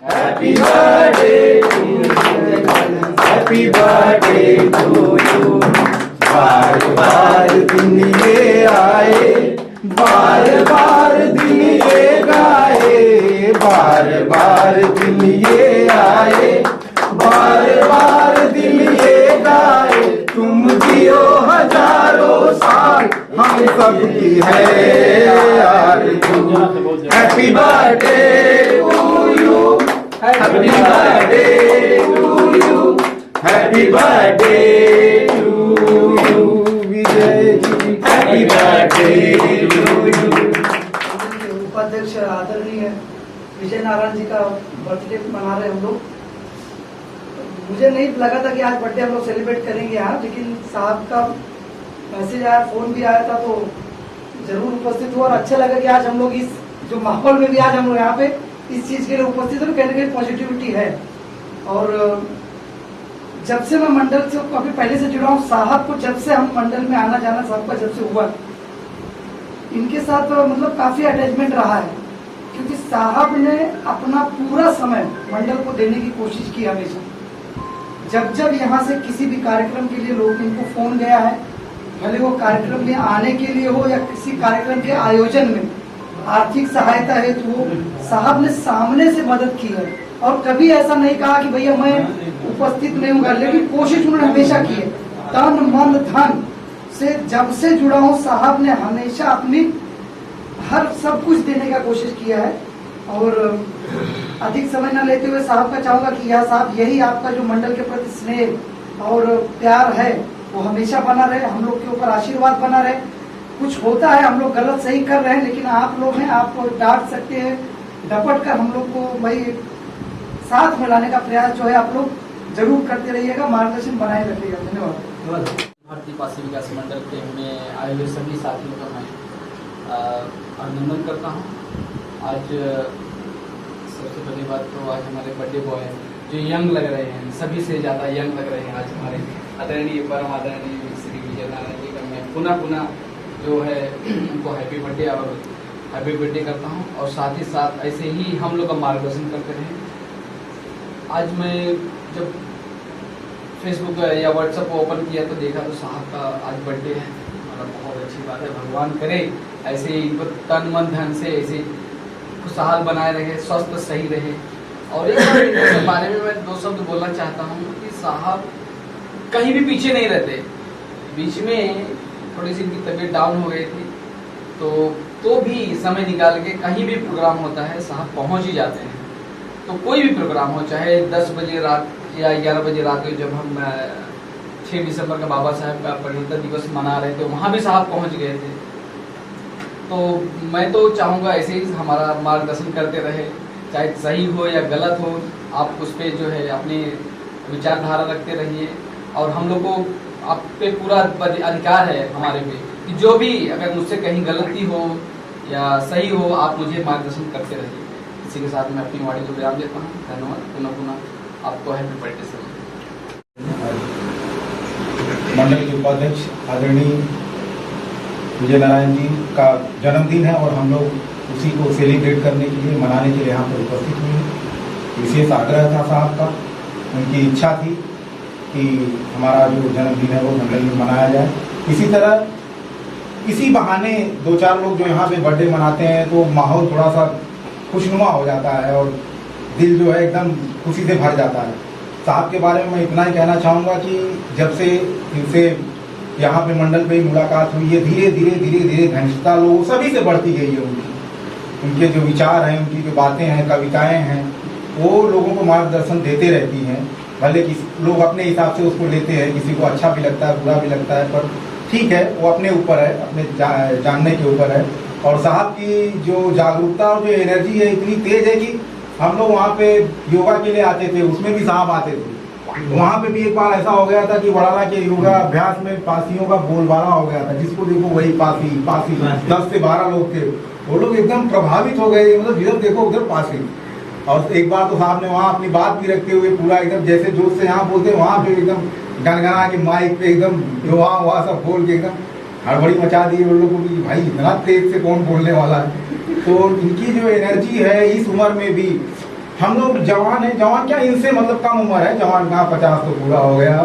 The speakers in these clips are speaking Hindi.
Happy birthday to you. Happy birthday to you. बार बार दिन ये आए, बार बार दिन ये गाए, बार बार दिन ये आए, बार बार दिन ये गाए। तुम जियो हजारों साल, हम सबकी है आरज़ू। Happy birthday to you, happy birthday to you, happy birthday to you Vijay ji, happy birthday to you. उपाध्यक्ष आदरणीय विजय नारायण जी का बर्थडे मना रहे हम लोग। मुझे नहीं लगा था कि आज बर्थडे हम लोग सेलिब्रेट करेंगे यहाँ, लेकिन साहब का मैसेज आया, फोन भी आया था, तो जरूर उपस्थित हुआ और अच्छा लगा कि आज हम लोग इस जो माहौल में भी आज हम लोग यहाँ पे इस चीज के लिए उपस्थित है। तो कहीं ना कहीं पॉजिटिविटी है। और जब से मैं मंडल से काफी पहले से जुड़ा हूँ, साहब को जब से हम मंडल में आना जाना सबका जब से हुआ, इनके साथ मतलब काफी अटैचमेंट रहा है, क्योंकि साहब ने अपना पूरा समय मंडल को देने की कोशिश की हमेशा। जब जब यहाँ से किसी भी कार्यक्रम के लिए लोग इनको फोन गया है, भले वो कार्यक्रम में आने के लिए हो या किसी कार्यक्रम के आयोजन में आर्थिक सहायता है, तो वो साहब ने सामने से मदद की है। और कभी ऐसा नहीं कहा कि भैया मैं उपस्थित नहीं हूँ, लेकिन कोशिश उन्होंने हमेशा की है। तन मन धन से जब से जुड़ा हूँ, साहब ने हमेशा अपनी हर सब कुछ देने का कोशिश किया है। और अधिक समय न लेते हुए साहब का चाहूंगा कि यह साहब यही आपका जो मंडल के प्रति स्नेह और प्यार है वो हमेशा बना रहे, हम लोग के ऊपर आशीर्वाद बना रहे। कुछ होता है, हम लोग गलत सही कर रहे हैं, लेकिन आप लोग हैं, आप डांट सकते हैं, डपट कर हम लोग को भाई साथ में लाने का प्रयास जो है आप लोग जरूर करते रहिएगा, मार्गदर्शन बनाए रखिएगा। धन्यवाद। भारतीय पासी विकास मंडल के में आए हुए सभी साथियों का मैं अभिनंदन करता हूँ। आज सबसे पहली बात तो आज हमारे बर्थडे बॉय जो यंग लग रहे हैं, सभी से ज़्यादा यंग लग रहे हैं आज हमारे आदरणीय परम आदरणीय श्री विजय नारायण जी का मैं पुनः जो है उनको हैप्पी बर्थडे और हैप्पी बर्थडे करता हूँ। और साथ ही साथ ऐसे ही हम लोग का मार्गदर्शन करते रहें। आज मैं जब फेसबुक या व्हाट्सएप ओपन किया तो देखा तो साहब का आज बर्थडे है, मतलब बहुत अच्छी बात है। भगवान करे ऐसे इनको तन मन धन से ऐसे खुशहाल बनाए रहे, स्वस्थ सही रहे। और एक इनके बारे में मैं दो शब्द बोलना चाहता हूँ कि साहब कहीं भी पीछे नहीं रहते। बीच में थोड़ी सी इनकी तबीयत डाउन हो गई थी, तो भी समय निकाल के कहीं भी प्रोग्राम होता है साहब पहुँच ही जाते हैं। तो कोई भी प्रोग्राम हो, चाहे 10 बजे रात या 11 बजे रात को, जब हम 6 दिसंबर का बाबा साहब का परिवर्तन दिवस मना रहे थे, वहाँ भी साहब पहुँच गए थे। तो मैं तो चाहूँगा ऐसे ही हमारा मार्गदर्शन करते रहे, चाहे सही हो या गलत हो, आप उस पर जो है अपनी विचारधारा रखते रहिए। और हम लोग को आप पे पूरा अधिकार है हमारे पे कि जो भी अगर मुझसे कहीं गलती हो या सही हो, आप मुझे मार्गदर्शन करते रहिए। इसी के साथ मैं अपनी वाणी को विराम देता हूँ। धन्यवाद। पुनः आपको हैप्पी बर्थडे सर। मंडल के उपाध्यक्ष आदरणीय विजय नारायण जी का जन्मदिन है और हम लोग उसी को सेलिब्रेट करने के लिए, मनाने के लिए यहाँ पर उपस्थित हुए हैं। विशेष आग्रह था साहब का, उनकी इच्छा थी कि हमारा जो जन्मदिन है वो मंडल में मनाया जाए। इसी तरह इसी बहाने 2-4 लोग जो यहाँ पे बर्थडे मनाते हैं तो माहौल थोड़ा सा खुशनुमा हो जाता है और दिल जो है एकदम खुशी से भर जाता है। साहब के बारे में मैं इतना ही कहना चाहूँगा कि जब से इनसे यहाँ पे मंडल पे ही मुलाकात हुई है, धीरे धीरे घनिष्ठता लोग सभी से बढ़ती गई है। उनके जो विचार हैं, उनकी जो बातें हैं, कविताएं हैं, वो लोगों को मार्गदर्शन देते रहती हैं। भले कि लोग अपने हिसाब से उसको लेते हैं, किसी को अच्छा भी लगता है, बुरा भी लगता है, पर ठीक है, वो अपने ऊपर है, अपने जानने के ऊपर है। और साहब की जो जागरूकता और जो एनर्जी है इतनी तेज है कि हम लोग वहाँ पे योगा के लिए आते थे, उसमें भी साहब आते थे। वहाँ पे भी एक बार ऐसा हो गया था कि वड़ाला के योगा अभ्यास में पासियों का बोलबाला हो गया था, जिसको देखो वही पासी 10 से 12 लोग थे। वो लोग एकदम प्रभावित हो गए, मतलब जिधर देखो उधर पासी। और एक बार तो साहब ने वहाँ अपनी बात भी रखते हुए पूरा एकदम जैसे जोश से यहाँ बोलते हैं, वहाँ पे एकदम गनगना के माइक पे एकदम जो वहाँ सब बोल के एकदम हड़बड़ी मचा दी उन लोगों की, भाई इतना तेज से कौन बोलने वाला है। तो इनकी जो एनर्जी है इस उम्र में भी हम लोग जवान है, जवान क्या इनसे मतलब कम उम्र है, जवान कहाँ 50 तो पूरा हो गया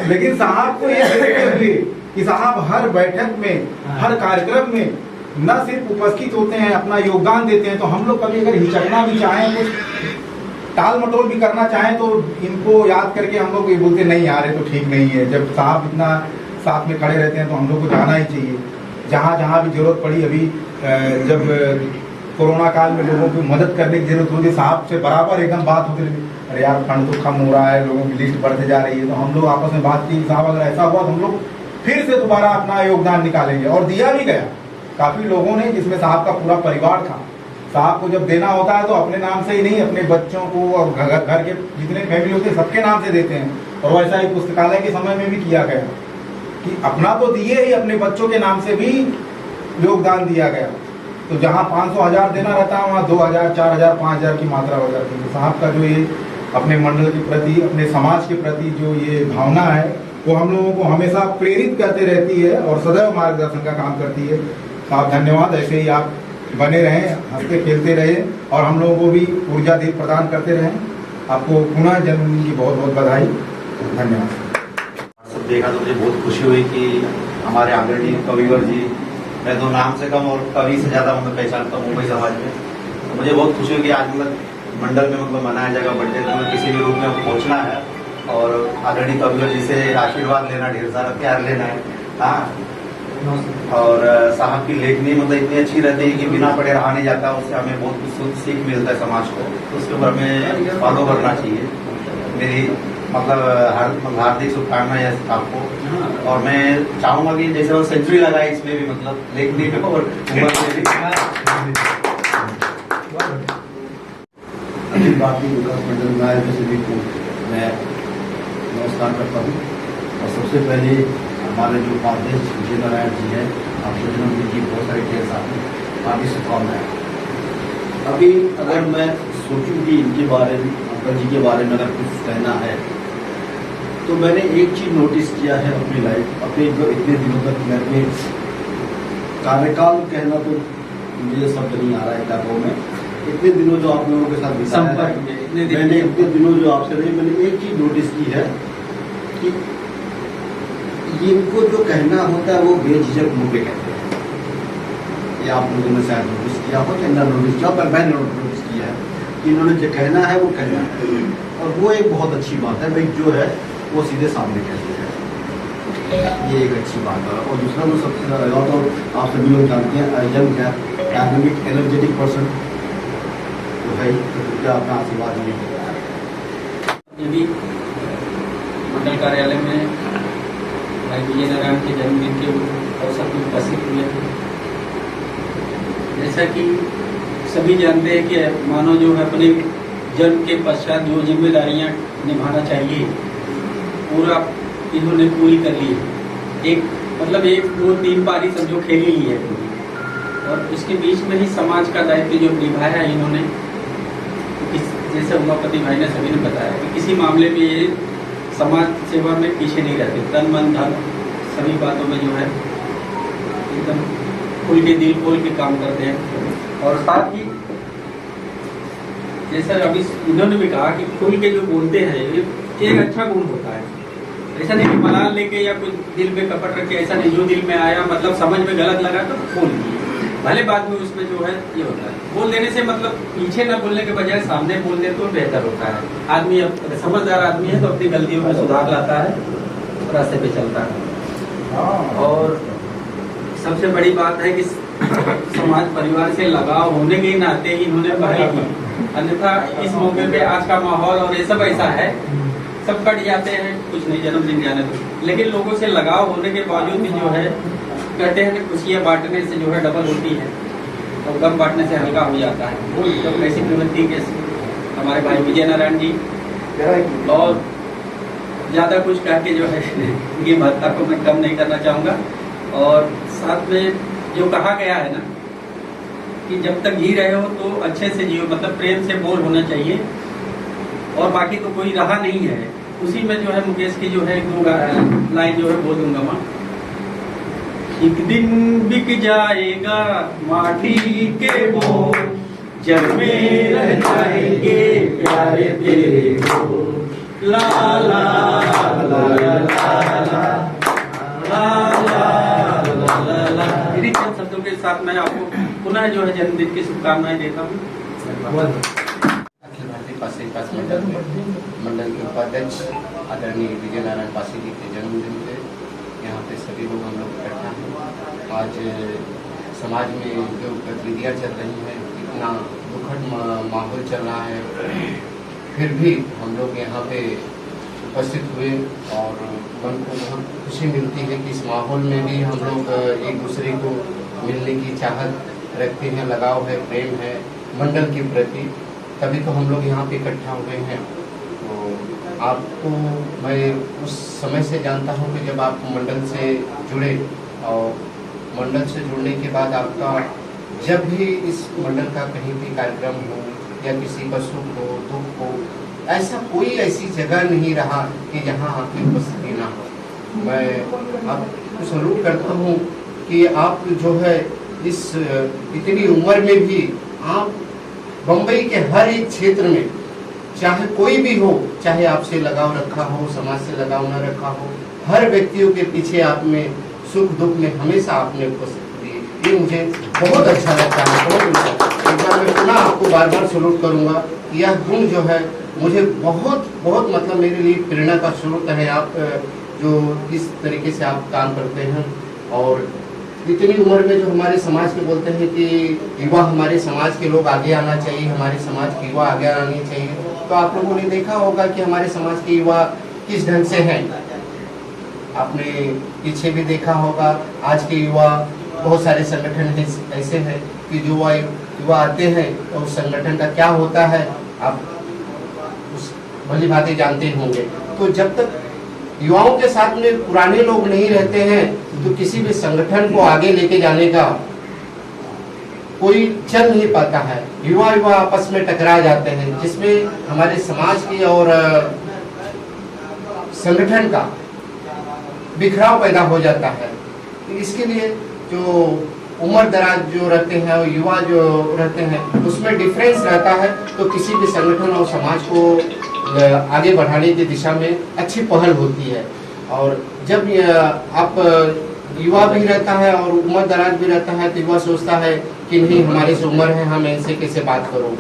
लेकिन साहब को ये देखते हुए कि साहब हर बैठक में, हर कार्यक्रम में न सिर्फ उपस्थित होते हैं, अपना योगदान देते हैं, तो हम लोग कभी अगर हिचकना भी चाहें, कुछ टाल मटोल भी करना चाहें, तो इनको याद करके हम लोग ये बोलते नहीं यार ये तो ठीक नहीं है। जब साहब इतना साथ में खड़े रहते हैं तो हम लोग को जाना ही चाहिए। जहाँ जहाँ भी जरूरत पड़ी, अभी जब कोरोना काल में लोगों की मदद करने की जरूरत होती, साहब से बराबर एकदम बात होती रही, अरे यार फंड तो कम हो रहा है, लोगों की लिस्ट बढ़ते जा रही है, तो हम लोग आपस में बात की, साहब अगर ऐसा हुआ तो हम लोग फिर से दोबारा अपना योगदान निकालेंगे। और दिया भी गया काफी लोगों ने, जिसमें साहब का पूरा परिवार था। साहब को जब देना होता है तो अपने नाम से ही नहीं, अपने बच्चों को और घर के जितने फैमिली होते हैं सबके नाम से देते हैं। और वैसा ही पुस्तकालय के समय में भी किया गया कि अपना तो दिए ही, अपने बच्चों के नाम से भी योगदान दिया गया। तो जहाँ 500,000 देना रहता है वहाँ 2,000, 4,000, 5,000 की मात्रा हो जाती है। तो साहब का जो ये अपने मंडल के प्रति, अपने समाज के प्रति जो ये भावना है, वो हम लोगों को हमेशा प्रेरित करते रहती है और सदैव मार्गदर्शन का काम करती है। साहब धन्यवाद, ऐसे ही आप बने रहें, हंसते खेलते रहें और हम लोगों को भी ऊर्जा दे प्रदान करते रहें। आपको पुनः जन्मदिन की बहुत बहुत बधाई, धन्यवाद। सब देखा तो मुझे बहुत खुशी हुई कि हमारे आदरणीय कविवर जी, मैं तो नाम से कम और कवि से ज्यादा मतलब पहचानता हूँ मुंबई समाज में। तो मुझे बहुत खुशी हुई कि आज मतलब मंडल में मतलब मनाया जाएगा बर्थडे, तो किसी भी रूप में पहुंचना है और आदरणीय कविवर जी से आशीर्वाद लेना, ढेर सारा प्यार लेना है। हाँ, और साहब की लेखनी मतलब इतनी अच्छी रहती है कि बिना पढ़े रहा नहीं जाता, उससे हमें बहुत कुछ सीख मिलता है समाज को, तो उसके ऊपर हमें फॉलो करना चाहिए। मेरी मतलब हार्दिक शुभकामनाएं है आपको। और मैं चाहूंगा कि जैसे वो सेंचुरी लगाए इसमें भी, मतलब लेखनी में और उम्र में भी। अखिल भारतीय विकास मंडल में आए सभी को मैं नमस्कार करता हूँ। और सबसे पहले हमारे जो उपाध्यक्ष विजय नारायण जी हैं, आपको जन्मदिन की बहुत सारी ढेर सारी हार्दिक शुभकामनाएं। अभी अगर मैं सोचूं कि इनके बारे में, अंकल जी के बारे में अगर कुछ कहना है, तो मैंने एक चीज नोटिस किया है अपनी लाइफ, अपने जो इतने दिनों तक मैंने कार्यकाल कहना तो मुझे शब्द नहीं आ रहा है क्या कहूँ मैं, इतने दिनों जो आप लोगों के साथ बिताया है, मैंने इतने दिनों जो आपसे रही, मैंने एक चीज नोटिस की है कि इनको जो कहना होता है वो बेझिझक मुंह पे कहते हैं। ये आप लोगों ने शायद नोटिस किया हो या ना नोटिस किया, पर मैंने नोटिस किया है कि इन्होंने जो कहना है वो कहना है, और वो एक बहुत अच्छी बात है भाई, जो है वो सीधे सामने कहते हैं, ये एक अच्छी बात है। और दूसरा तो सबसे ज़्यादा तो आप सभी लोग जानते हैं, यंग है, डायनामिक, एनर्जेटिक पर्सन, तो भाई क्या अपना आशीर्वाद नहीं। ये भी मंडल कार्यालय में भाई विजय नारायण के जन्मदिन के अवसर पर उपस्थित हुए थे। जैसा कि सभी जानते हैं कि मानव जो है अपने जन्म के पश्चात जो जिम्मेदारियां निभाना चाहिए पूरा इन्होंने पूरी कर ली है। एक मतलब 1, 2, 3 पारी समझो खेल ली है पूरी, और उसके बीच में ही समाज का दायित्व जो निभाया है इन्होंने, जैसे उमापति भाई ने सभी ने बताया कि किसी मामले में ये समाज सेवा में पीछे नहीं रहते, तन मन धन सभी बातों में जो है एकदम खुल के दिल खोल के काम करते हैं। और साथ ही जैसा अभी इन्होंने भी कहा कि खुल के जो बोलते हैं ये एक अच्छा गुण होता है। ऐसा नहीं कि मलाल लेके या कुछ दिल में कपट रखे, ऐसा नहीं, जो दिल में आया मतलब समझ में गलत लगा तो बोल दिए, भले बाद में उसमें जो है ये होता है। बोल देने से मतलब पीछे ना बोलने के बजाय सामने बोल दे तो बेहतर होता है। आदमी अब समझदार आदमी है तो अपनी गलतियों में सुधार लाता है, रास्ते पे चलता है। और सबसे बड़ी बात है कि समाज परिवार से लगाव होने के नाते ही इन्होंने पढ़ाई की, अन्यथा इस मौके पे आज का माहौल और ये सब ऐसा है, सब कट जाते हैं, कुछ नहीं जन्मदिन जाने तो, लेकिन लोगों से लगाव होने के बावजूद भी जो है कहते हैं कि खुशियाँ बांटने से जो है डबल होती है और गम बांटने से हल्का हो जाता है। तो ऐसी प्रवृत्ति के हमारे भाई विजय नारायण जी, और ज़्यादा कुछ कह के जो है इनकी महत्ता को मैं कम नहीं करना चाहूँगा। और साथ में जो कहा गया है ना कि जब तक जी रहे हो तो अच्छे से जियो, मतलब प्रेम से बोल होना चाहिए, और बाकी तो कोई रहा नहीं है। उसी में जो है मुकेश की जो है 2 लाइन जो है बोल दूंगा मैं एक दिन बिक जाएगा माटी के वो, जग में रह जाएंगे प्यारे तेरे वो। ला ला ला ला ला ला। मेरी चंद शब्दों के साथ मैं आपको पुनः जो है जन्मदिन की शुभकामनाएं देता हूँ। अखिल भारतीय पासी विकास मंडल के उपाध्यक्ष आदरणीय विजय नारायण पासी जी के जन्मदिन पे यहाँ पे सभी लोग हम लोग इकट्ठा हैं। आज समाज में जो गतिविधियाँ चल रही हैं, इतना दुखद माहौल चल रहा है, फिर भी हम लोग यहाँ पे उपस्थित हुए और मन को बहुत खुशी मिलती है कि इस माहौल में भी हम लोग एक दूसरे को मिलने की चाहत रखते हैं, लगाव है, प्रेम है मंडल के प्रति, तभी तो हम लोग यहाँ पे इकट्ठा हुए हैं। तो आपको मैं उस समय से जानता हूँ कि जब आप मंडल से जुड़े, और मंडल से जुड़ने के बाद आपका जब भी इस मंडल का कहीं भी कार्यक्रम हो या किसी का सुख हो दुख हो, ऐसा कोई ऐसी जगह नहीं रहा कि जहाँ आपकी उपस्थिति ना हो। मैं आपको सलूट करता हूँ कि आप जो है इस इतनी उम्र में भी आप बम्बई के हर एक क्षेत्र में, चाहे कोई भी हो, चाहे आपसे लगाव रखा हो, समाज से लगाव न रखा हो, हर व्यक्तियों के पीछे आप में सुख दुख में हमेशा आपने उपस्थिति दी। ये मुझे बहुत अच्छा लगता है, बहुत अच्छा। एक बार मैं पुनः आपको बार बार सलूट करूँगा। यह गुण जो है मुझे बहुत बहुत मतलब मेरे लिए प्रेरणा का स्रोत है। आप जो इस तरीके से आप काम करते हैं, और इतनी उम्र में जो हमारे समाज के बोलते हैं कि युवा, हमारे समाज के लोग आगे आना चाहिए, हमारे समाज के युवा आगे आने चाहिए, तो आप लोगों ने देखा होगा कि हमारे समाज के युवा किस ढंग से हैं। आपने पीछे भी देखा होगा, आज के युवा बहुत सारे संगठन ऐसे हैं कि जो युवा आते हैं तो उस संगठन का क्या होता है आप उस भली भांति जानते होंगे। तो जब तक युवाओं के साथ में पुराने लोग नहीं रहते हैं तो किसी भी संगठन को आगे लेके जाने का कोई चल नहीं पाता है। युवा आपस में टकरा जाते हैं, जिसमें हमारे समाज की और संगठन का बिखराव पैदा हो जाता है। तो इसके लिए जो उम्र दराज जो रहते हैं और युवा जो रहते हैं उसमें डिफरेंस रहता है, तो किसी भी संगठन और समाज को आगे बढ़ाने की दिशा में अच्छी पहल होती है। और जब आप युवा भी रहता है और उम्र दराज भी रहता है तो युवा सोचता है कि नहीं, हमारी से उम्र है, हम इनसे कैसे बात करूं।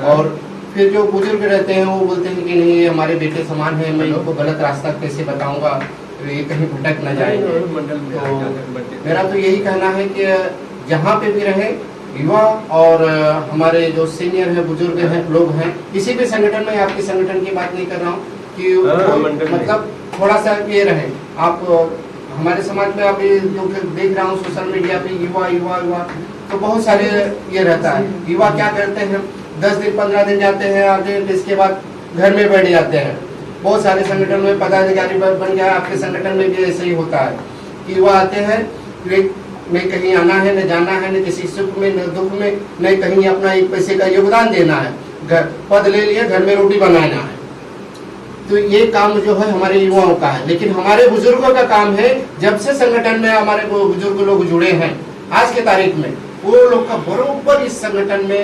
और फिर जो बुजुर्ग रहते हैं वो बोलते हैं कि नहीं, ये हमारे बेटे समान है, मैं इनको गलत रास्ता कैसे बताऊंगा, तो ये कहीं भटक न जाएंगे। तो मेरा तो यही कहना है कि जहाँ पे भी रहे युवा और हमारे जो सीनियर है, बुजुर्ग हैं, लोग हैं, किसी भी संगठन में, आपके संगठन की बात नहीं कर रहा हूँ कि मतलब थोड़ा सा ये रहे। आप हमारे समाज में आप ये देख रहा हूँ सोशल मीडिया पे युवा तो बहुत सारे ये रहता है। युवा क्या करते हैं, 10 दिन 15 दिन जाते हैं आगे, इसके बाद घर में बैठ जाते हैं। बहुत सारे संगठन में पदाधिकारी बन गया, आपके संगठन में भी ऐसे ही होता है कि युवा आते हैं, न कहीं आना है, न जाना है, न किसी सुख में न दुख में, न कहीं अपना एक पैसे का योगदान देना है। घर पद ले लिया, घर में रोटी बनाना है। तो ये काम जो है हमारे युवाओं का है। लेकिन हमारे बुजुर्गों का काम है, जब से संगठन में हमारे बुजुर्ग लोग जुड़े हैं आज के तारीख में, वो लोग का बरोबर इस संगठन में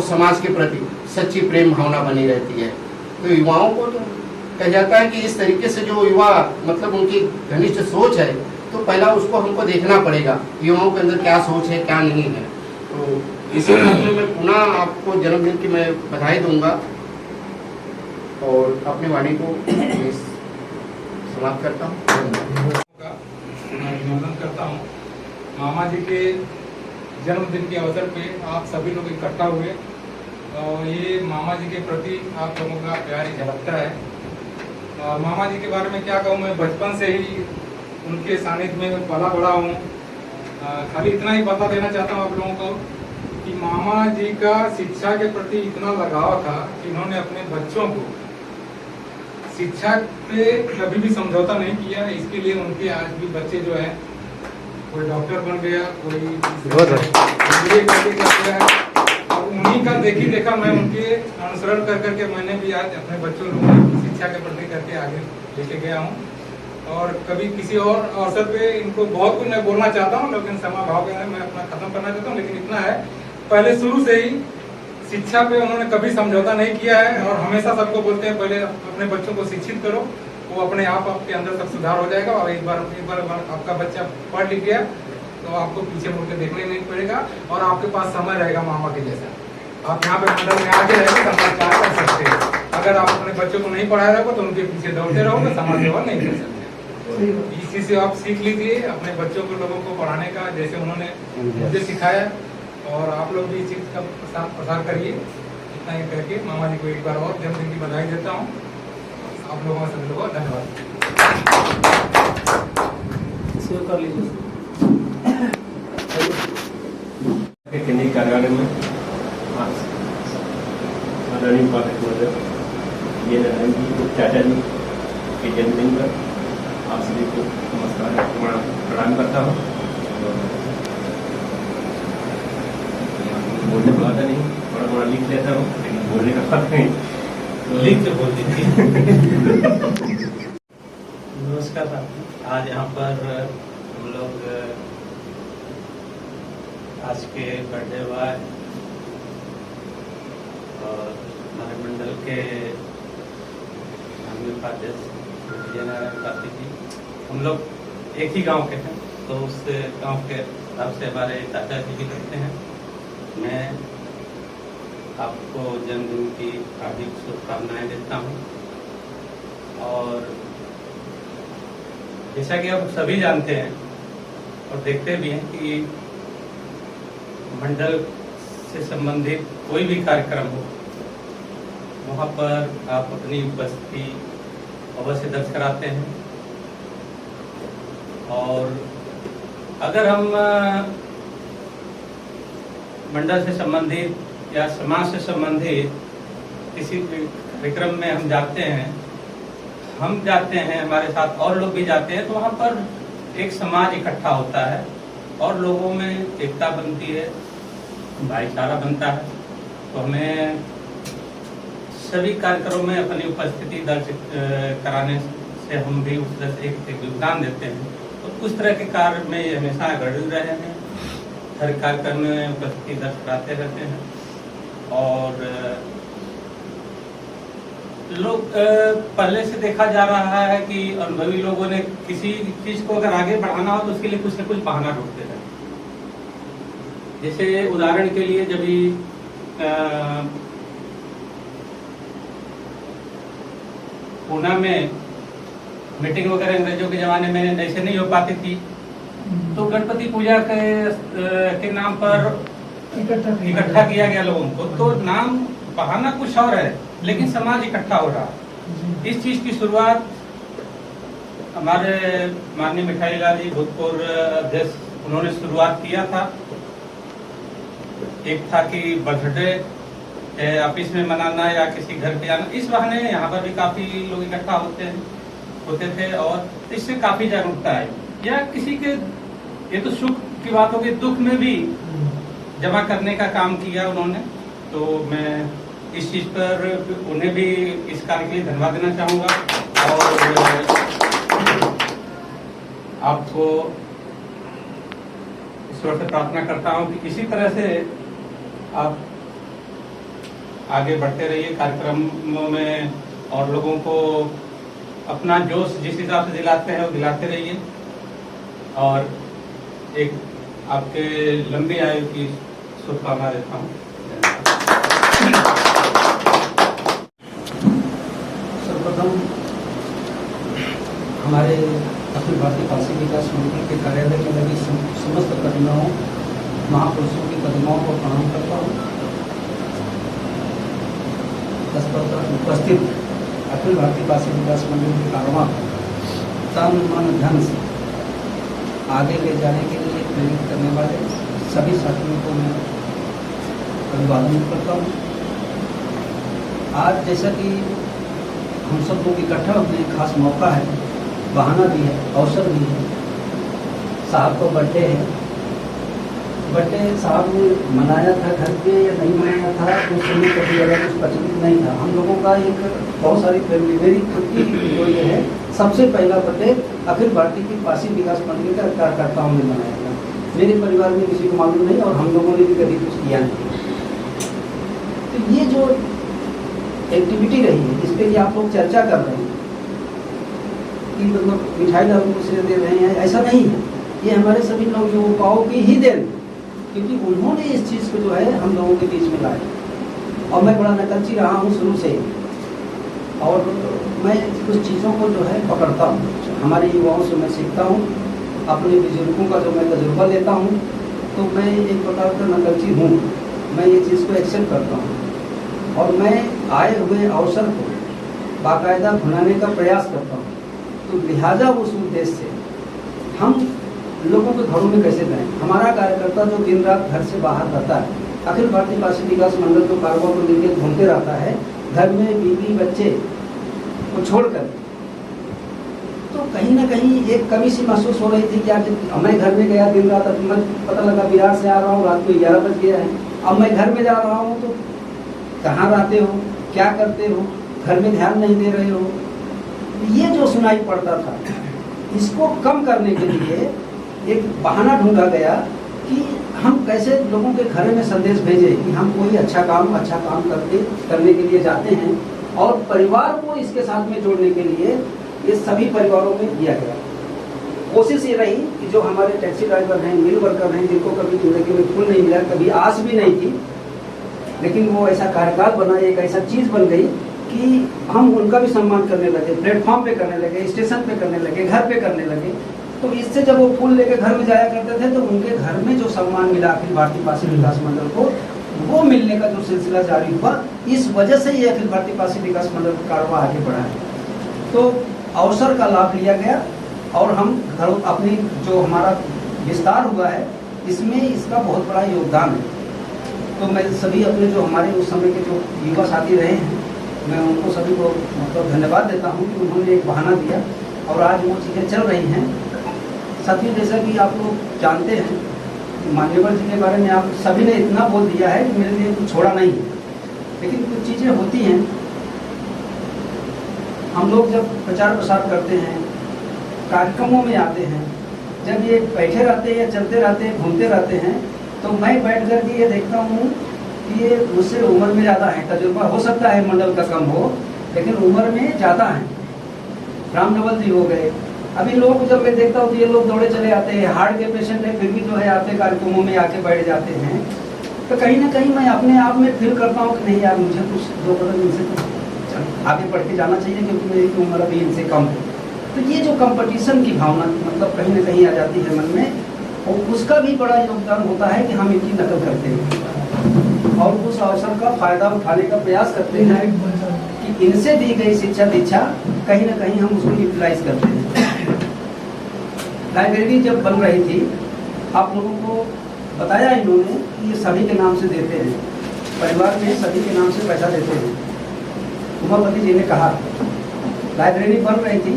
समाज के प्रति सच्ची प्रेम भावना बनी रहती है। तो युवाओं को तो कहा जाता है कि इस तरीके से जो युवा मतलब उनकी घनिष्ठ सोच है, तो पहला उसको हमको देखना पड़ेगा युवाओं के अंदर क्या सोच है, क्या नहीं है। तो इसी में मैं पुनः आपको जन्मदिन की मैं बधाई दूंगा और अपनी वाणी को समाप्त करता हूँ। अभिनंदन करता हूँ। मामा जी के जन्मदिन के अवसर पे आप सभी लोग इकट्ठा हुए और ये मामा जी के प्रति आप लोगों का प्यार ही झलकता है। मामा जी के बारे में क्या कहूँ, मैं बचपन से ही उनके सानिध्य में पला बड़ा हूँ। खाली इतना ही बता देना चाहता हूँ आप लोगों को कि मामा जी का शिक्षा के प्रति इतना लगाव था कि इन्होंने अपने बच्चों को शिक्षा पे कभी भी समझौता नहीं किया। इसके लिए उनके आज भी बच्चे जो हैं, कोई डॉक्टर बन गया, कोई MBA करके कर गया। और उन्हीं का देखी देखा मैं उनके अनुसरण कर करके मैंने भी आज अपने बच्चों को शिक्षा के प्रति करके आगे लेके गया हूँ। और कभी किसी और अवसर पे इनको बहुत कुछ मैं बोलना चाहता हूँ, लेकिन समय भाव के मैं अपना खत्म करना चाहता हूँ। लेकिन इतना है, पहले शुरू से ही शिक्षा पे उन्होंने कभी समझौता नहीं किया है और हमेशा सबको बोलते हैं पहले अपने बच्चों को शिक्षित करो, वो अपने आप आपके अंदर सब सुधार हो जाएगा। और एक बार आपका बच्चा पढ़ लिख गया तो आपको पीछे मुड़ के देखने नहीं पड़ेगा और आपके पास समय रहेगा मामा के जैसा। आप यहाँ पे मंडल में आके रहकर समाज सेवा कर सकते हैं। अगर आप अपने बच्चों को नहीं पढ़ाए रहोगे तो उनके पीछे दौड़ते रहोगे, समाज सेवा नहीं कर सकते। इसी से आप सीख लीजिए अपने बच्चों को, लोगों को पढ़ाने का, जैसे उन्होंने मुझे सिखाया, और आप लोग भी इस चीज का प्रसार करिए। इतना ही कह के मामा जी को एक बार और जन्मदिन की बधाई देता हूँ। आप लोगों सभी लोगों को धन्यवाद। सेव कर लीजिए। केंद्रीय कार्यालय में आदरणीय उपाध्यक्ष महोदय ये नारायण जी चाचा जी के जन्मदिन पर आप सभी को नमस्कार प्रणाम करता हूँ। बोलने को आता नहीं, थोड़ा थोड़ा लिख लेता हूँ, लेकिन बोलने का पता नहीं, तो लिख के बोल दीजिए। नमस्कार साथियों, आज यहाँ पर हम लोग आज के बर्थडे बॉय और हमारे मंडल के उपाध्यक्ष विजय नारायण पासी जी, हम लोग एक ही गांव के हैं, तो उस गांव के हिसाब से हमारे चाचा जी भी करते हैं। मैं आपको जन्मदिन की हार्दिक शुभकामनाएं देता हूं। और जैसा कि आप सभी जानते हैं और देखते भी हैं कि मंडल से संबंधित कोई भी कार्यक्रम हो, वहाँ पर आप अपनी उपस्थिति अवश्य दर्ज कराते हैं। और अगर हम मंडल से संबंधित या समाज से संबंधित किसी भी कार्यक्रम में हम जाते हैं, हमारे साथ और लोग भी जाते हैं, तो वहाँ पर एक समाज इकट्ठा होता है और लोगों में एकता बनती है, भाईचारा बनता है। तो हमें सभी कार्यक्रमों में अपनी उपस्थिति दर्ज कराने से हम भी उस तरह से एक योगदान देते हैं। तो उस तरह के कार्य में हमेशा अग्रणी रहे हैं, हर कार्यक्रम में उपस्थिति दर्ज कराते रहते हैं। और लोग पहले से देखा जा रहा है कि अनुभवी लोगों ने किसी चीज को अगर आगे बढ़ाना हो तो उसके लिए कुछ न कुछ बहाना ढूंढते हैं। जैसे उदाहरण के लिए जब पूना में मीटिंग वगैरह अंग्रेजों के जमाने में ऐसे नहीं हो पाती थी, तो गणपति पूजा के नाम पर इकट्ठा किया गया लोगों को। तो नाम बहाना कुछ और है, लेकिन समाज इकट्ठा हो रहा है। इस चीज की शुरुआत हमारे माननीय मिठाई लाल जी भूतपूर्व अध्यक्ष, उन्होंने शुरुआत किया था। एक था कि बर्थडे ऑफिस में मनाना या किसी घर पे आना, इस बहाने यहाँ पर भी काफी लोग इकट्ठा होते थे और इससे काफी जागरूकता है। या किसी के, ये तो सुख की बात होगी, दुख में भी जमा करने का काम किया उन्होंने। तो मैं इस चीज पर उन्हें भी इस कार्य के लिए धन्यवाद देना चाहूंगा। और आपको ईश्वर से प्रार्थना करता हूं कि इसी तरह से आप आगे बढ़ते रहिए कार्यक्रमों में और लोगों को अपना जोश जिस हिसाब से दिलाते हैं वो दिलाते रहिए। और एक आपके लंबी आयु की शुभकामना देता हूँ। सर्वप्रथम हमारे अखिल भारतीय काशी विकास समिति के कार्यालय में लगी समस्त प्रतिमाओं, महापुरुषों की प्रतिमाओं को प्रणाम करता हूँ। तत्पश्चात उपस्थित अखिल भारतीय काशी विकास मंडल के कार्यक्रम तन मन धन से आगे ले जाने के लिए प्रेरित करने वाले सभी साथियों को मैं अभिवादन करता हूँ। आज जैसा कि हम सब लोग इकट्ठा होने खास मौका है, बहाना भी है, अवसर भी है। साहब को बर्थडे है, बर्थडे साहब ने मनाया था घर पे या नहीं मनाया था उस समय कभी ज़्यादा कुछ प्रचलित नहीं था। हम लोगों का एक बहुत सारी फैमिली, मेरी खुद की जो ये है सबसे पहला बर्थडे अखिल भारतीय कृपासी विकास मंडली का कार्यकर्ताओं ने मनाया था। मेरे परिवार में किसी को मालूम नहीं और हम लोगों ने भी कभी कुछ किया नहीं। तो ये जो एक्टिविटी रही है इस पर आप लोग चर्चा कर रहे हैं कि मतलब मिठाई लोगों को से दे रहे हैं, ऐसा नहीं है। ये हमारे सभी लोग युवकाओं की ही देन, क्योंकि उन्होंने इस चीज़ को जो है हम लोगों के बीच में लाया। और मैं बड़ा नकलची रहा हूँ शुरू से, और मैं कुछ चीज़ों को जो है पकड़ता हूँ, हमारे युवाओं से मैं सीखता हूँ, अपने बुजुर्गों का जो मैं तजुर्बा लेता हूँ, तो मैं एक प्रकार का नकलची हूँ। मैं ये चीज़ को एक्सेप्ट करता हूँ और मैं आए हुए अवसर को बाकायदा भुनाने का प्रयास करता हूँ। तो लिहाजा उस उद्देश्य से हम लोगों के घरों में कैसे जाएं। हमारा कार्यकर्ता जो दिन रात घर से बाहर रहता है, अखिल भारतीय पासी विकास मंडल जो कारोबार को लेकर घूमते रहता है, घर में बीवी बच्चे को छोड़कर, तो कहीं ना कहीं एक कमी सी महसूस हो रही थी कि आज मैं घर में गया दिन रात, अब मैं पता लगा बिहार से आ रहा हूँ, रात को 11 बज गया है, अब मैं घर में जा रहा हूँ तो कहाँ रहते हो, क्या करते हो, घर में ध्यान नहीं दे रहे हो। ये जो सुनाई पड़ता था, इसको कम करने के लिए एक बहाना ढूंढा गया कि हम कैसे लोगों के घर में संदेश भेजें कि हम कोई अच्छा काम करने के लिए जाते हैं, और परिवार को इसके साथ में जोड़ने के लिए ये सभी परिवारों में किया गया। कोशिश ये रही कि जो हमारे टैक्सी ड्राइवर हैं, मिल वर्कर हैं, जिनको कभी जिंदगी में फूल नहीं मिला, कभी आस भी नहीं थी, लेकिन वो ऐसा कार्यकाल बना, एक ऐसा चीज़ बन गई कि हम उनका भी सम्मान करने लगे, प्लेटफॉर्म पे करने लगे, स्टेशन पे करने लगे, घर पे करने लगे। तो इससे जब वो फूल लेके घर में जाया करते थे तो उनके घर में जो सम्मान मिला अखिल भारतीय पासी विकास मंडल को, वो मिलने का जो सिलसिला जारी हुआ, इस वजह से ये अखिल भारतीय पासी विकास मंडल का कारोबार आगे बढ़ा है। तो अवसर का लाभ लिया गया और हम घरों अपनी जो हमारा विस्तार हुआ है इसमें इसका बहुत बड़ा योगदान है। तो मैं सभी अपने जो हमारे उस समय के जो युवा साथी रहे हैं, मैं उनको सभी को मतलब धन्यवाद देता हूँ कि उन्होंने एक बहाना दिया और आज वो चीज़ें चल रही हैं। साथियों, जैसा कि आप लोग जानते हैं, मान्यवर जी के बारे में आप सभी ने इतना बोल दिया है कि मेरे लिए कुछ छोड़ा नहीं है, लेकिन कुछ चीज़ें होती हैं। हम लोग जब प्रचार प्रसार करते हैं, कार्यक्रमों में आते हैं, जब ये बैठे रहते हैं, चलते रहते हैं, घूमते रहते हैं, तो मैं बैठ कर के ये देखता हूँ कि ये मुझसे उम्र में ज़्यादा है, तजुर्बा हो सकता है मंडल का कम हो, लेकिन उम्र में ज़्यादा है। रामनवल जी हो गए, अभी लोग जब मैं देखता हूँ तो ये लोग दौड़े चले आते हैं, हार्ट के पेशेंट है, फिर भी जो है आते कार्यक्रमों में आके बैठ जाते हैं। तो कहीं ना कहीं मैं अपने आप में फील करता हूँ कि नहीं यार, मुझे कुछ 2 कदम इनसे तो आगे बढ़ के जाना चाहिए, क्योंकि मेरी उम्र अभी इनसे कम है। तो ये जो कंपटीशन की भावना मतलब कहीं ना कहीं आ जाती है मन में, और उसका भी बड़ा योगदान होता है कि हम इनकी नकल करते हैं और उस अवसर का फायदा उठाने का प्रयास करते हैं कि इनसे दी गई शिक्षा दीक्षा कहीं ना कहीं हम उसको यूटिलाइज करते हैं। लाइब्रेरी जब बन रही थी, आप लोगों को बताया इन्होंने कि ये सभी के नाम से देते हैं, परिवार में सभी के नाम से पैसा देते हैं। उमापति जी ने कहा लाइब्रेरी बन रही थी,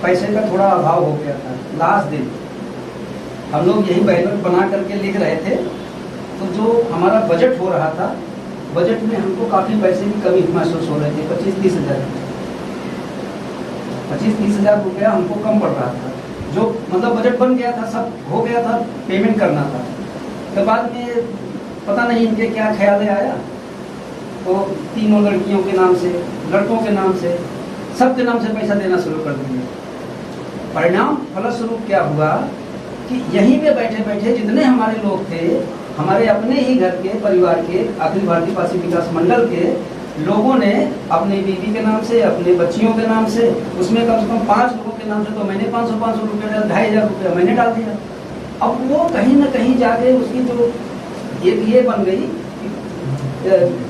पैसे का थोड़ा अभाव हो गया था। लास्ट दिन हम लोग यही बैनर बना करके लिख रहे थे, तो जो हमारा बजट हो रहा था, बजट में हमको काफ़ी पैसे की कमी महसूस हो रही थी। 25-30 हज़ार रुपया हमको कम पड़ रहा था। जो मतलब बजट बन गया था, सब हो गया था, पेमेंट करना था। तो बाद में पता नहीं इनके क्या ख्याल आया, तो 3 लड़कियों के नाम से, लड़कों के नाम से, सबके नाम से पैसा देना शुरू कर दिए। परिणाम फलस्वरूप क्या हुआ कि यहीं पे बैठे बैठे जितने हमारे लोग थे, हमारे अपने ही घर के परिवार के, अखिल भारतीय पासी विकास मंडल के लोगों ने अपनी बीवी के नाम से, अपने बच्चियों के नाम से, उसमें कम से कम 5 लोगों के नाम से, तो मैंने 500 रुपये डाल, 2500 रुपया मैंने डाल दिया। अब वो कहीं ना कहीं जाके उसकी जो ये बन गई,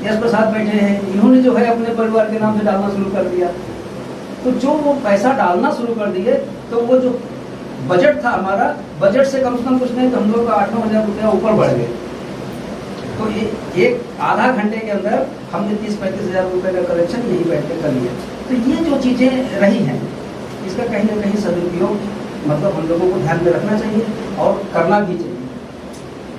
यश प्रसाद बैठे हैं, इन्होंने जो है अपने परिवार के नाम से डालना शुरू कर दिया। तो जो वो पैसा डालना शुरू कर दिए, तो वो जो बजट था हमारा, बजट से कम कुछ नहीं तो हम लोग का 8-9 हज़ार रुपया ऊपर बढ़ गए। तो एक आधा घंटे के अंदर हमने 30-35 हज़ार रुपये का कलेक्शन यहीं बैठ के कर लिया। तो ये जो चीज़ें रही हैं, इसका कहीं ना कहीं सदुपयोग मतलब हम लोगों को ध्यान में रखना चाहिए और करना भी चाहिए।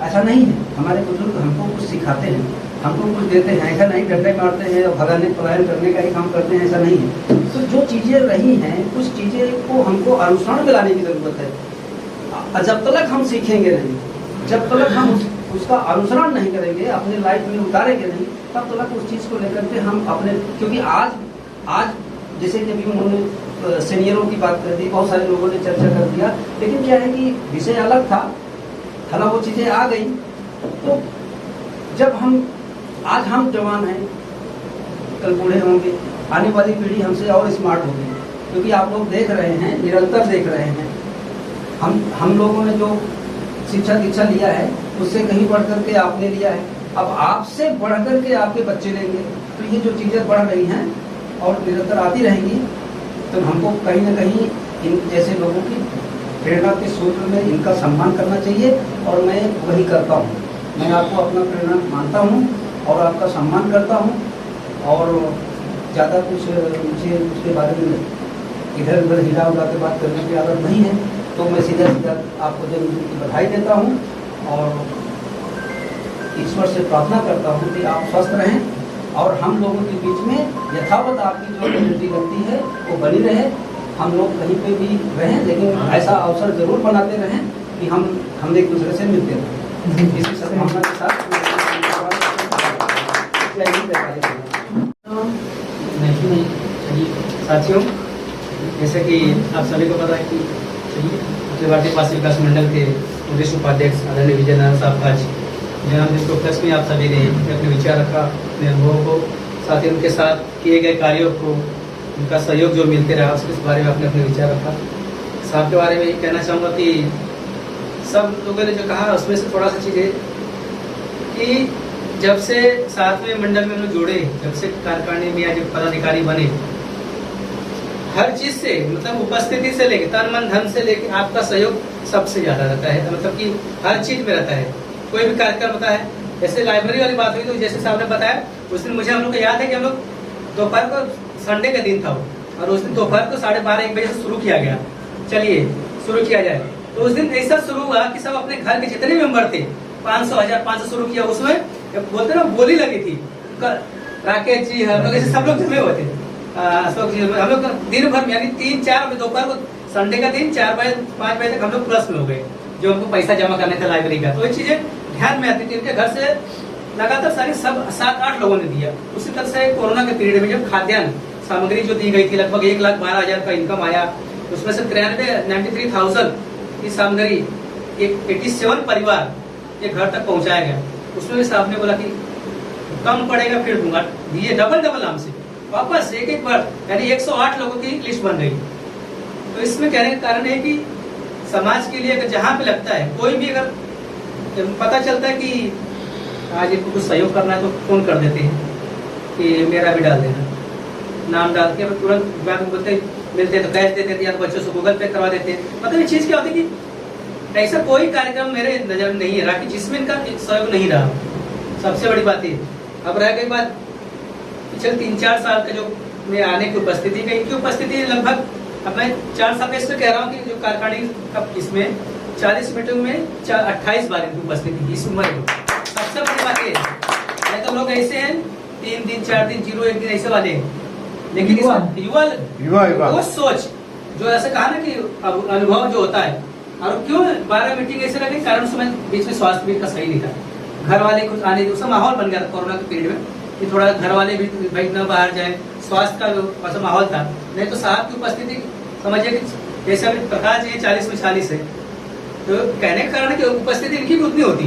ऐसा नहीं है, हमारे बुजुर्ग हमको कुछ सिखाते हैं हमको कुछ देते हैं, ऐसा नहीं डंडे मारते हैं और भगाने पलायन करने का ही काम करते हैं, ऐसा नहीं है। तो जो चीज़ें रही हैं कुछ चीज़ें को हमको अनुसरण में लाने की ज़रूरत है। जब तक हम सीखेंगे नहीं, जब तक हम उसका अनुसरण नहीं करेंगे, अपने लाइफ में उतारेंगे नहीं, तब तक उस चीज़ को लेकर के हम अपने, क्योंकि आज जैसे कि अभी उन्होंने सीनियरों की बात कर दी, बहुत सारे लोगों ने चर्चा कर दिया, लेकिन क्या है कि विषय अलग था, हालां वो चीज़ें आ गई। तो जब आज हम जवान हैं, कल बूढ़े होंगे, आने वाली पीढ़ी हमसे और स्मार्ट होगी, क्योंकि आप लोग देख रहे हैं, निरंतर देख रहे हैं। हम लोगों ने जो शिक्षा दीक्षा लिया है उससे कहीं बढ़ करके आपने लिया है, अब आपसे बढ़ करके आपके बच्चे लेंगे। तो ये जो चीज़ें बढ़ रही हैं और निरंतर आती रहेंगी, तो हमको कहीं ना कहीं इन जैसे लोगों की प्रेरणा के सूत्र में इनका सम्मान करना चाहिए, और मैं वही करता हूँ। मैं आपको अपना प्रेरणा मानता हूँ और आपका सम्मान करता हूँ, और ज़्यादा कुछ मुझे उसके बारे में इधर उधर हिला उला के बात करने की आदत नहीं है। तो मैं सीधा आपको जन्मदिन की बधाई देता हूँ और ईश्वर से प्रार्थना करता हूँ कि आप स्वस्थ रहें और हम लोगों के बीच में यथावत आपकी जो एनर्जी लगती है वो बनी रहे। हम लोग कहीं पे भी रहें, लेकिन ऐसा अवसर जरूर बनाते रहें कि हम एक दूसरे से मिलते रहें। इसी सद्भावना के साथ नहीं साथियों, जैसे कि आप सभी को पता है कि अखिल भारतीय पासी विकास मंडल के प्रदेश उपाध्यक्ष आदरणीय विजय नारायण साहब आज जन्मदिन के उपलक्ष्य में आप सभी ने अपने विचार रखा, अपने अनुभवों को, साथ ही उनके साथ किए गए कार्यों को, उनका सहयोग जो मिलते रहा उसके बारे में आपने अपने विचार रखा। साहब के बारे में ये कहना चाहूँगा कि सब लोगों ने जो कहा उसमें से थोड़ा सा चीज़ है कि जब से साथ में मंडल में हम लोग जुड़े, जब से कार्यकारिणी में या जब पदाधिकारी बने, हर चीज से मतलब उपस्थिति से लेके तन मन धन से लेके आपका सहयोग सबसे ज्यादा रहता है, मतलब कि हर चीज में रहता है। कोई भी कार्यक्रम होता है, जैसे लाइब्रेरी वाली बात हुई तो जैसे साहब ने बताया उस दिन मुझे हम लोग को याद है कि हम लोग दोपहर को, संडे का दिन था वो, और उस दिन दोपहर को 12:30-1 बजे से शुरू किया गया। चलिए शुरू किया जाए, तो उस दिन ऐसा शुरू हुआ कि सब अपने घर के जितने मेंबर थे 500, 1500 शुरू किया। उसमें बोलते ना बोली लगी थी, राकेश जी हम लोग ऐसे सब लोग जमे हुए थे। हम लोग दिन भर में यानी 3-4 बजे दोपहर को, संडे का दिन 4 बजे 5 बजे तक हम लोग प्लस में हो गए, जो हमको पैसा जमा करने थे लाइब्रेरी का। तो ये चीजें ध्यान में आती थी। उनके घर से लगातार सारी सब 7-8 लोगों ने दिया। उसी तरह से कोरोना के पीरियड में जब खाद्यान्न सामग्री जो दी गई थी, लगभग 1,12,000 का इनकम आया, उसमें से 93,000 की सामग्री 87 परिवार के घर तक पहुंचाया गया। उसमें भी साहब ने बोला कि कम पड़ेगा फिर दूंगा, दिए डबल नाम से वापस एक बार, यानी 108 लोगों की लिस्ट बन गई। तो इसमें कहने का कारण है कि समाज के लिए अगर जहाँ पे लगता है, कोई भी अगर पता चलता है कि आज इनको कुछ सहयोग करना है तो फोन कर देते हैं कि मेरा भी डाल देना, नाम डाल के तुरंत बैंक बोलते मिलते हैं तो कैश दे देते हैं, या तो बच्चों से गूगल पे करवा देते हैं। मतलब ये चीज क्या होती है कि ऐसा कोई कार्यक्रम मेरे नजर में नहीं है रहा कि जिसमें इनका सहयोग नहीं रहा। सबसे बड़ी बात ये। अब रह गई बात पिछले 3-4 साल का जो मैं आने की उपस्थिति का, इनकी उपस्थिति लगभग, अब मैं 4 साल से कह रहा हूँ कि जो कार्यकारिणी का इसमें 40 मीटिंग में 28 बार इनकी उपस्थिति इस उम्र में। सबसे बड़ी बात ये है, तो लोग ऐसे हैं 3 दिन 4 दिन 0-1 दिन ऐसे वाले हैं, लेकिन युवा वो सोच जो ऐसे कहा ना कि अनुभव जो होता है। और क्यों 12 मीटिंग ऐसे लगे, कारण उसमें बीच में स्वास्थ्य भी का सही नहीं था, घर वाले कुछ आने, उसका माहौल बन गया था कोरोना के पीरियड में कि थोड़ा घर वाले भी भाई न बाहर जाए, स्वास्थ्य का ऐसा माहौल था। नहीं तो साहब की उपस्थिति समझिए कि जैसे अभी प्रकाश जी 40 में 40 है, तो कहने का कारण है कि उपस्थिति इनकी भी उतनी होती।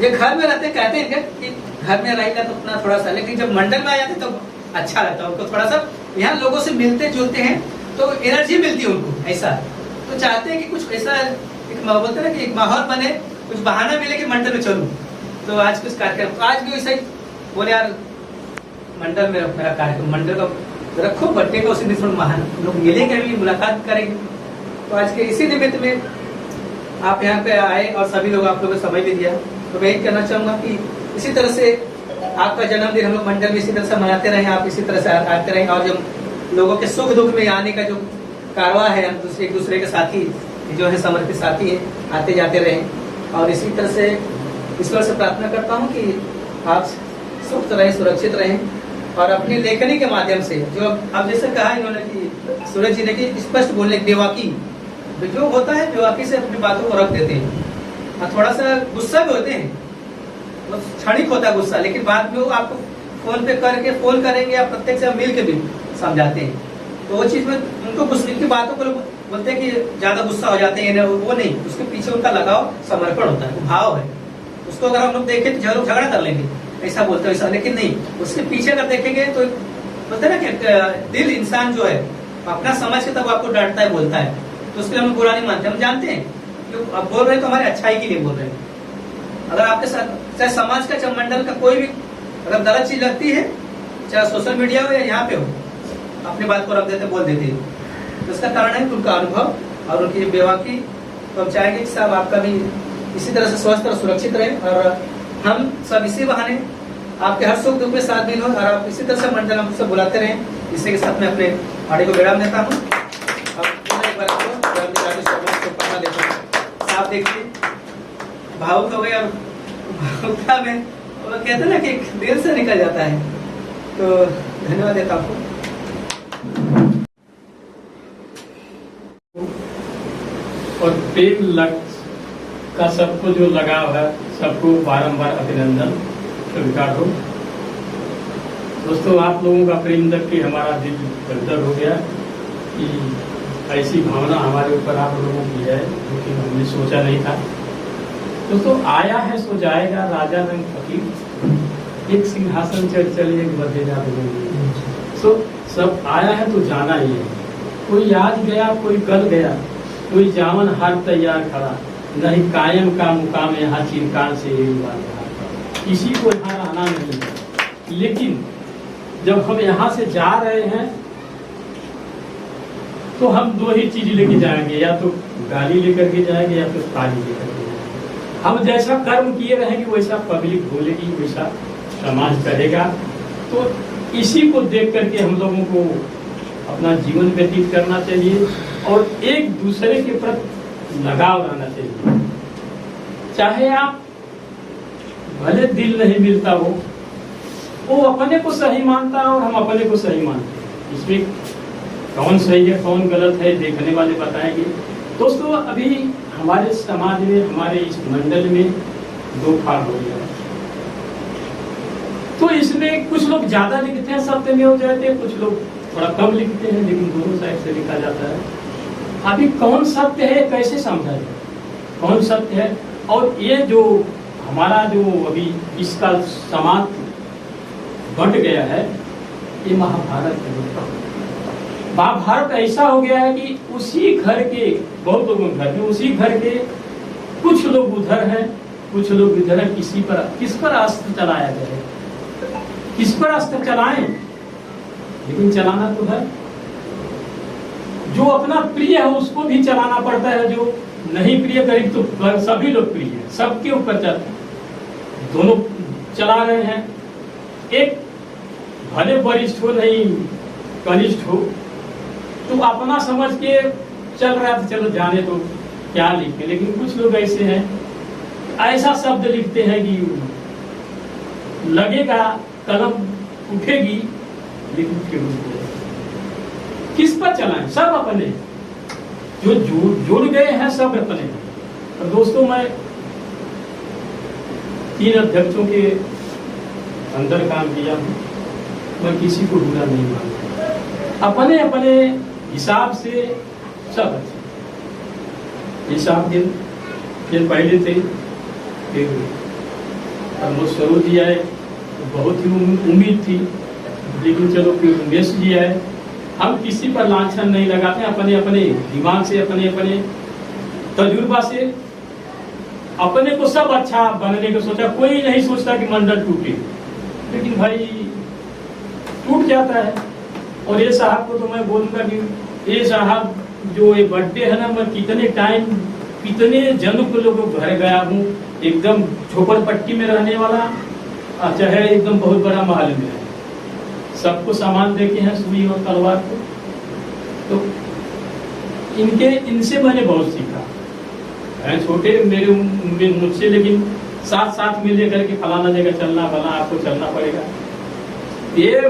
ये घर में रहते कहते हैं कि घर में रहेगा तो अपना थोड़ा सा, लेकिन जब मंडल में आ जाते तो अच्छा लगता है उनको, थोड़ा सा यहाँ लोगों से मिलते जुलते हैं तो एनर्जी मिलती है उनको। ऐसा तो चाहते हैं कि कुछ ऐसा एक बोलते ना कि एक माहौल बने, कुछ बहाना मिले कि मंडल में चलूं। तो आज कुछ कार्यक्रम, तो आज भी वैसा ही बोले यार मंडल में मेरा कार्यक्रम, मंडल का रखो बर्थडे का, उसी दिन महान लोग मिलेंगे, अभी मुलाकात करेंगे। तो आज के इसी निमित्त में आप यहाँ पे आए और सभी लोग आप लोगों को समय भी दिया। तो मैं यही कहना चाहूंगा कि इसी तरह से आपका जन्मदिन हम लोग मंडल में इसी तरह से मनाते रहे, आप इसी तरह से आते रहें, और जो लोगों के सुख दुख में आने का जो कारवा है, हम एक दूसरे के साथी जो है, समर्पित साथी है, आते जाते रहें। और इसी तरह से ईश्वर से प्रार्थना करता हूँ कि आप स्वस्थ रहें, सुरक्षित रहें और अपनी लेखनी के माध्यम से जो अब जैसे कहा इन्होंने कि सूरज जी ने कि स्पष्ट बोलने बेवाकी जो होता है बेवाकी से अपनी बातों को रख देते हैं और थोड़ा सा गुस्सा भी होते हैं, वो क्षणिक होता है गुस्सा, लेकिन बाद में वो आपको फोन पे करके फोन करेंगे या प्रत्यक्ष से मिल के भी समझाते हैं। तो वो चीज में उनको गुस्से की बातों को लोग बोलते हैं कि ज्यादा गुस्सा हो जाते हैं, वो नहीं, उसके पीछे उनका लगाव समर्पण होता है, वो भाव है। उसको अगर हम लोग देखें तो लोग झगड़ा कर लेंगे, ऐसा बोलते हैं ऐसा, लेकिन नहीं, उसके पीछे अगर देखेंगे तो बोलते हैं ना कि दिल इंसान जो है अपना समझ के तब आपको डांटता है, बोलता है, तो उसके लिए हम बुरा नहीं मानते, हम जानते हैं कि अब बोल रहे हैं तो हमारे अच्छाई के लिए बोल रहे हैं। अगर आपके साथ चाहे समाज का चाहे मंडल का कोई भी अगर गलत चीज लगती है, चाहे सोशल मीडिया हो या यहाँ पे हो, अपनी बात को रख देते, बोल देते हैं। तो इसका कारण है उनका अनुभव और उनकी बेवाकी। तो हम चाहेंगे कि साहब आपका भी इसी तरह से स्वस्थ और सुरक्षित रहे और हम सब इसी बहाने आपके हर सुख दुख में साथ दिन हो और आप इसी तरह से मंडल हमसे बुलाते रहें। इसी के साथ मैं अपने ऑडियो को विराम देता हूँ। एक बार पढ़ना देता हूँ। साहब देखिए भावुक हो गए और भावुकता में वो कहते हैं ना कि दिल से निकल जाता है। तो धन्यवाद देता आपको। और प्रेम लक्ष्य का सबको जो लगाव है, सबको बारंबार अभिनंदन स्वीकार हो। दोस्तों, आप लोगों का प्रेम देख के हमारा दिल गदगद हो गया कि ऐसी भावना हमारे ऊपर आप लोगों की है, क्योंकि हमने सोचा नहीं था। दोस्तों, आया है सो जाएगा, राजा रंग फकीर, एक सिंहासन चढ़ चले एक बधेरा बदलेंगे। सो सब आया है तो जाना ही है। कोई आज गया, कोई कल गया, कोई जावन हार तैयार खड़ा, नहीं कायम का मुकाम यहाँ चिरकाल से यही बात। किसी को यहाँ रहना नहीं है, लेकिन जब हम यहाँ से जा रहे हैं तो हम दो ही चीज लेके जाएंगे, या तो गाली लेकर के जाएंगे या फिर ताली लेकर के जाएंगे। हम जैसा कर्म किए रहेंगे वैसा पब्लिक बोलेगी, वैसा समाज करेगा। तो इसी को देख करके हम लोगों को अपना जीवन व्यतीत करना चाहिए और एक दूसरे के प्रति लगाव रहना चाहिए। चाहे आप भले दिल नहीं मिलता हो, वो अपने को सही मानता है और हम अपने को सही मानते हैं। इसमें कौन सही है कौन गलत है देखने वाले बताएंगे। दोस्तों, अभी हमारे समाज में, हमारे इस मंडल में दो भाग हो गया है। तो इसमें कुछ लोग ज्यादा लिखते हैं, सत्य में हो जाते हैं, कुछ लोग थोड़ा कम लिखते हैं, लेकिन दोनों साइड से लिखा जाता है। अभी कौन सत्य है कैसे समझा जाए, कौन सत्य है? और ये जो हमारा जो अभी इसका समाज बट गया है, ये महाभारत है। महाभारत ऐसा हो गया है कि उसी घर के बहुत लोगों के घर में, उसी घर के कुछ लोग उधर हैं, कुछ लोग इधर हैं। किस पर अस्त्र चलाया गया है, किस पर अस्त्र चलाएं, लेकिन चलाना तो है। जो अपना प्रिय है उसको भी चलाना पड़ता है, जो नहीं प्रिय करीब तो सभी लोग प्रिय है, सबके ऊपर चलते दोनों चला रहे हैं। एक भले वरिष्ठ हो नहीं कनिष्ठ हो, तो अपना समझ के चल रहा है, चलो जाने तो क्या लिखे। लेकिन कुछ लोग ऐसे हैं, ऐसा शब्द लिखते हैं कि लगेगा कलम उठेगी लेकिन फिर किस पर चलाएं? सब अपने जो जुड़ गए हैं, सब अपने। और दोस्तों, मैं 3 अध्यक्षों के अंदर काम किया हूँ, मैं किसी को बुरा नहीं मानता। अपने अपने हिसाब से सब अच्छे। ये 7 दिन पहले थे, फिर प्रमोद स्वरूप जी आए, बहुत ही उम्मीद थी, लेकिन चलो फिर उमेश जी आए। हम किसी पर लांछन नहीं लगाते, अपने अपने दिमाग से, अपने अपने तजुर्बा से अपने को सब अच्छा बनने को सोचा। कोई नहीं सोचता कि मंडल टूटे, लेकिन भाई टूट जाता है। और ये साहब को तो मैं बोलूंगा कि ये साहब जो ये बर्थडे है ना, मैं कितने टाइम कितने जनों को लोगों घर गया हूँ, एकदम झोपड़पट्टी में रहने वाला, चाहे एकदम बहुत बड़ा महल में है, सबको सामान देके हैं, सुई और तलवार को। तो इनसे मैंने बहुत सीखा। छोटे मेरे मुझसे, लेकिन साथ साथ मिल लेकर के फलाना जगह चलना फलाना आपको चलना पड़ेगा। ये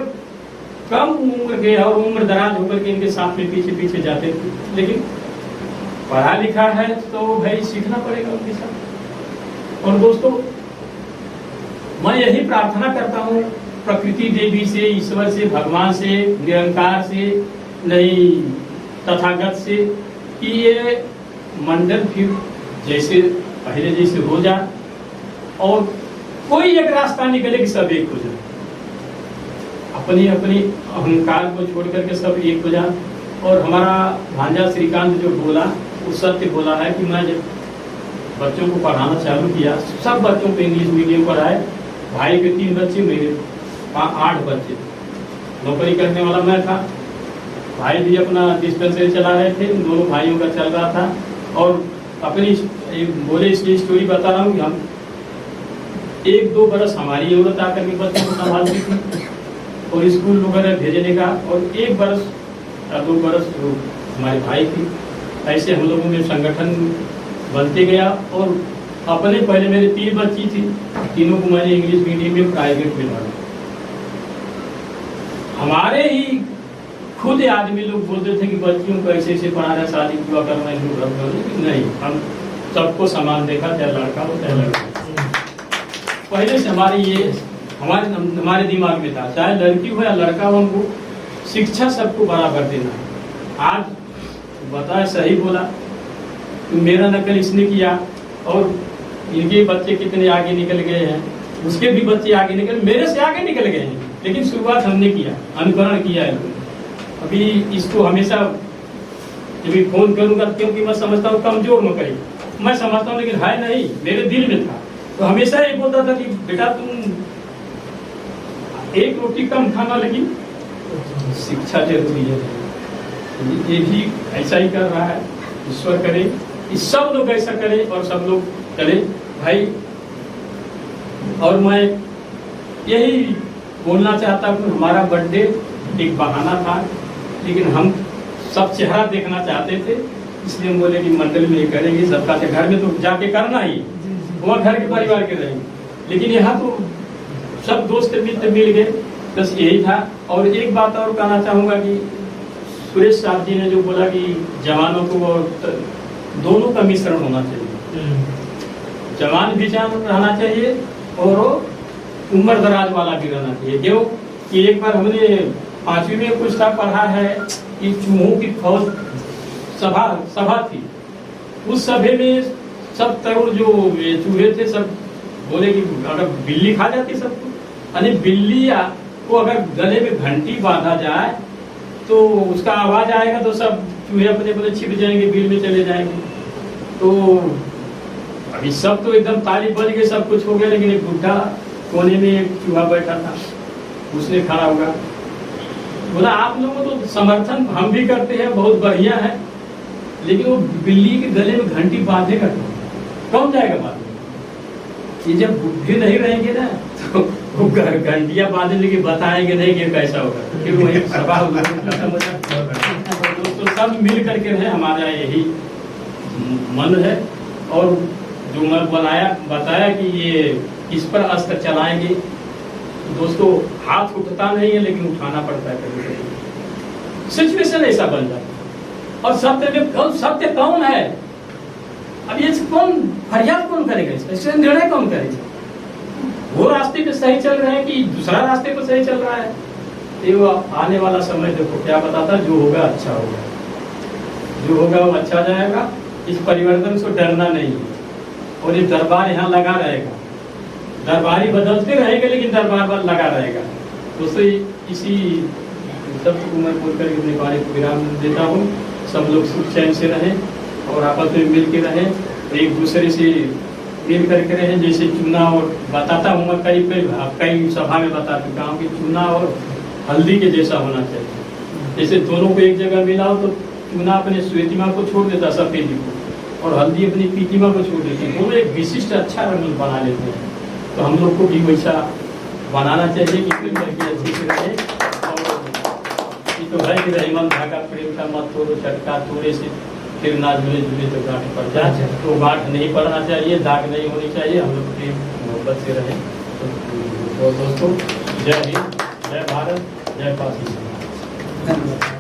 कम उम्र के और उम्र दराज होकर के इनके साथ में पीछे पीछे जाते थे, लेकिन पढ़ा लिखा है तो भाई सीखना पड़ेगा उनके साथ। और दोस्तों मैं यही प्रार्थना करता हूँ प्रकृति देवी से, ईश्वर से, भगवान से, निरंकार से, नहीं तथागत से, कि ये मंडल फिर जैसे पहले जैसे हो जाए और कोई एक रास्ता निकले कि सब एक हो जाए, अपनी अपनी अहंकार को छोड़ करके सब एक हो जाए। और हमारा भांजा श्रीकांत जो बोला वो सत्य बोला है कि मैं जब बच्चों को पढ़ाना चालू किया, सब बच्चों को इंग्लिश मीडियम पढ़ाए। भाई के 3 बच्चे, मेरे 8 बच्चे। नौकरी करने वाला मैं था, भाई भी अपना डिस्पेंसरी चला रहे थे, दोनों भाइयों का चल रहा था। और अपनी बोले इसलिए स्टोरी बता रहा हूँ कि हम 1-2 बरस हमारी औरत आकर के बच्चों को संभालती थी और स्कूल वगैरह भेजने का, और 1 बरस या 2 बरस जो हमारे भाई थी। ऐसे हम लोगों में संगठन बनते गया। और अपने पहले मेरे 3 बच्ची थी, तीनों को मैंने इंग्लिश मीडियम में प्राइवेट में डाला। हमारे ही खुद आदमी लोग बोलते थे कि बच्चियों को ऐसे ऐसे पढ़ा रहे, शादी विवाह करना, नहीं, हम सबको समान देखा, चाहे लड़का हो चाहे लड़का। पहले से हमारे दिमाग में था, चाहे लड़की हो या लड़का हो, हमको शिक्षा सबको बराबर देना है। आज बताए सही बोला, तो मेरा नकल इसने किया और इनके बच्चे कितने आगे निकल गए हैं, उसके भी बच्चे आगे निकल, मेरे से आगे निकल गए हैं। लेकिन शुरुआत हमने किया, अनुकरण किया है। अभी इसको हमेशा जब फोन करूंगा, क्योंकि मैं समझता हूँ कमजोर न करे, मैं समझता हूँ, लेकिन है नहीं, मेरे दिल में था। तो हमेशा ये बोलता था कि बेटा तुम 1 रोटी कम खाना, लेकिन शिक्षा जरूरी है। ये भी ऐसा ही कर रहा है। ईश्वर करे कि सब लोग ऐसा करें और सब लोग चले भाई। और मैं यही बोलना चाहता हूँ, हमारा बर्थडे एक बहाना था, लेकिन हम सब चेहरा देखना चाहते थे, इसलिए हम बोले कि मंडल में ये करेंगे, सबका से घर में तो जाके करना ही, वहाँ घर के परिवार के रहेंगे। लेकिन यहाँ तो सब दोस्त मित्र मिल गए, बस यही था। और एक बात और कहना चाहूँगा कि सुरेश साहब जी ने जो बोला कि जवानों को और दोनों का मिश्रण होना चाहिए, जवान भी जान रहना चाहिए और उम्र दराज वाला भी रहना चाहिए। क्यों कि एक बार हमने 5वीं में कुछ था पढ़ा है कि चूहों की फौज सभा थी। उस सभा में सब तरुण जो चूहे थे सब बोले कि अगर बिल्ली खा जाती सबको, यानी बिल्ली को अगर गले में घंटी बांधा जाए तो उसका आवाज आएगा तो सब चूहे अपने अपने छिप जाएंगे, बिल में चले जाएंगे। तो अभी सब तो एकदम ताली बज गए, सब कुछ हो गया, लेकिन एक बुढ़ा कोने में एक चूहा बैठा था, उसने खड़ा होगा बोला आप लोगों को तो समर्थन हम भी करते हैं, बहुत बढ़िया है, लेकिन वो बिल्ली के गले में घंटी बांधेगा कौन जाएगा बाद में? ये जब बुद्धि नहीं रहेंगे ना तो वो घंटियां बांधने के बताएंगे नहीं कि कैसा होगा, फिर वही सभा खत्म हो जाए। तो सब मिल करके रहे, हमारा यही मन है। और जो मैं बताया कि ये इस पर अस्त्र चलाएंगे, दोस्तों हाथ उठता नहीं है लेकिन उठाना पड़ता है कभी कभी, सिचुएशन ऐसा बन जाता है। और सत्य कौन है? अब ये कौन फरियाद कौन करेगा, इसका निर्णय कौन करेगा? वो रास्ते पे सही चल रहे हैं कि दूसरा रास्ते पे सही चल रहा है? ये वो आने वाला समय देखो क्या बताता, जो होगा अच्छा होगा, जो होगा वो अच्छा जाएगा। इस परिवर्तन से डरना नहीं है। और ये दरबार यहाँ लगा रहेगा, दरबारी बदलते रहेंगे लेकिन दरबार लगा रहेगा। दोस्तों इसी शब्द को मैं बोल कर अपने बारे को विराम देता हूँ। सब लोग सुख चैन से रहें और आपस में मिल के रहें, एक दूसरे से मिल करके रहें। जैसे चूना और बताता हूँ मैं कई सभा में बता चुका हूँ कि चूना और हल्दी के जैसा होना चाहिए। जैसे दोनों को एक जगह मिलाओ तो चूना अपने श्वेतिमा को छोड़ देता सफेदी को, और हल्दी अपनी पीतिमा को छोड़ देती है, दोनों एक विशिष्ट अच्छा रंग बना लेते हैं। तो हम लोग को भी वैसा बनाना चाहिए कि मिल करके अच्छे से रहे। और ये तो है कि रहीमन धागा प्रेम का मत तोड़ो, चटका तोड़े से फिर ना जुले जुले तो गांठ पड़ जाए, तो गांठ नहीं पड़ना चाहिए, दाग नहीं होनी चाहिए, हम लोग प्रेम मोहब्बत से रहें। तो दोस्तों, जय हिंद, जय भारत, जय पासी समाज। धन्यवाद।